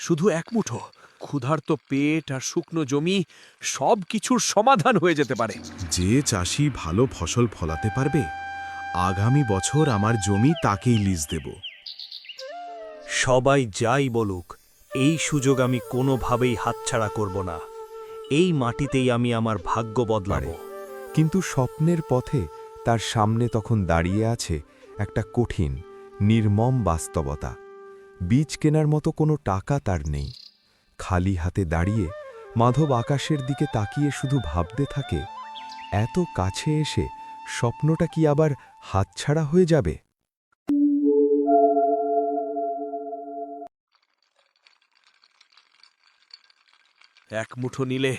শুধু এক মুঠো ক্ষুধার্ত পেট আর শুকনো জমি সব কিছুর সমাধান হয়ে যেতে পারে। যে চাষি ভালো ফসল ফলাতে পারবে, আগামী বছর আমার জমি তাকেই লিজ দেব। সবাই যাই বলুক, এই সুযোগ আমি কোনোভাবেই হাতছাড়া করব না। এই মাটিতেই আমি আমার ভাগ্য বদলাবো। কিন্তু স্বপ্নের পথে তার সামনে তখন দাঁড়িয়ে আছে একটা কঠিন, নির্মম বাস্তবতা। বীজ কেনার মতো কোনো টাকা তার নেই। খালি হাতে দাঁড়িয়ে মাধব আকাশের দিকে তাকিয়ে শুধু ভাবতে থাকে, এত কাছে এসে স্বপ্নটা কি আবার হাতছাড়া হয়ে যাবে? এক মুঠো নিলে,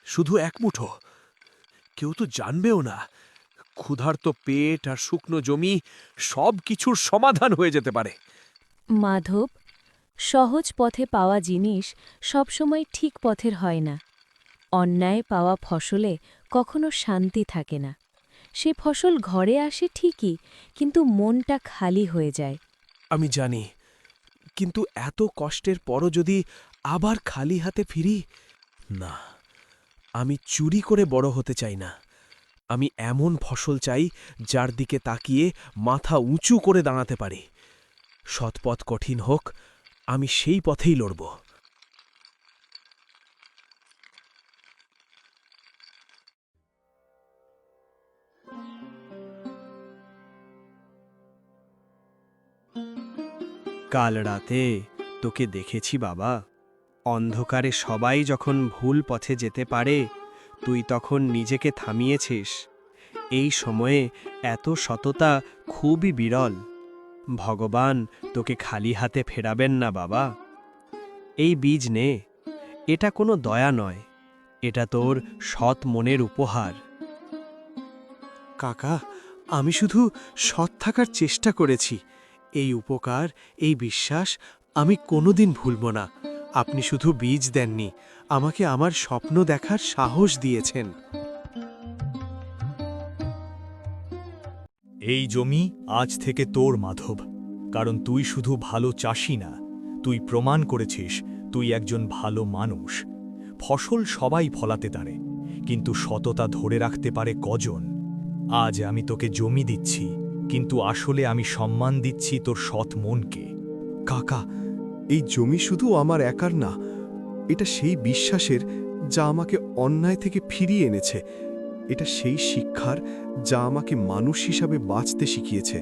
শুধু এক মুঠো, কেউ তো জানবেও না। ক্ষুধার্ত পেট আর শুকনো জমি সব কিছুর সমাধান হয়ে যেতে পারে। মাধব, সহজ পথে পাওয়া জিনিস সবসময় ঠিক পথের হয় না। অন্যায় পাওয়া ফসলে কখনো শান্তি থাকে না। সে ফসল ঘরে আসে ঠিকই, কিন্তু মনটা খালি হয়ে যায়। আমি জানি, কিন্তু এত কষ্টের পরও যদি আবার খালি হাতে ফিরি, না, আমি চুরি করে বড় হতে চাই না। আমি এমন ফসল চাই যার দিকে তাকিয়ে মাথা উঁচু করে দাঁড়াতে পারি। সৎপথ কঠিন হোক, আমি সেই পথেই লড়ব। কাল রাতে তোকে দেখেছি বাবা। অন্ধকারে সবাই যখন ভুল পথে যেতে পারে, তুই তখন নিজেকে থামিয়েছিস। এই সময়ে এত সততা খুবই বিরল। ভগবান তোকে খালি হাতে ফেরাবেন না বাবা। এই বীজ নে, এটা কোনো দয়া নয়, এটা তোর সৎ মনের উপহার। কাকা, আমি শুধু সৎ থাকার চেষ্টা করেছি। এই উপকার, এই বিশ্বাস আমি কোনোদিন ভুলব না। আপনি শুধু বীজ দেননি, আমাকে আমার স্বপ্ন দেখার সাহস দিয়েছেন। এই জমি আজ থেকে তোর, মাধব। কারণ তুই শুধু ভালো চাষি না, তুই প্রমাণ করেছিস তুই একজন ভালো মানুষ। ফসল সবাই ফলাতে পারে, কিন্তু সততা ধরে রাখতে পারে কজন? আজ আমি তোকে জমি দিচ্ছি, কিন্তু আসলে আমি সম্মান দিচ্ছি তোর সৎ মনকে। কাকা, এই জমি শুধু আমার একার না, এটা সেই বিশ্বাসের যা আমাকে অন্যায় থেকে ফিরিয়ে এনেছে। এটা সেই শিক্ষার যা আমাকে মানুষ হিসাবে বাঁচতে শিখিয়েছে।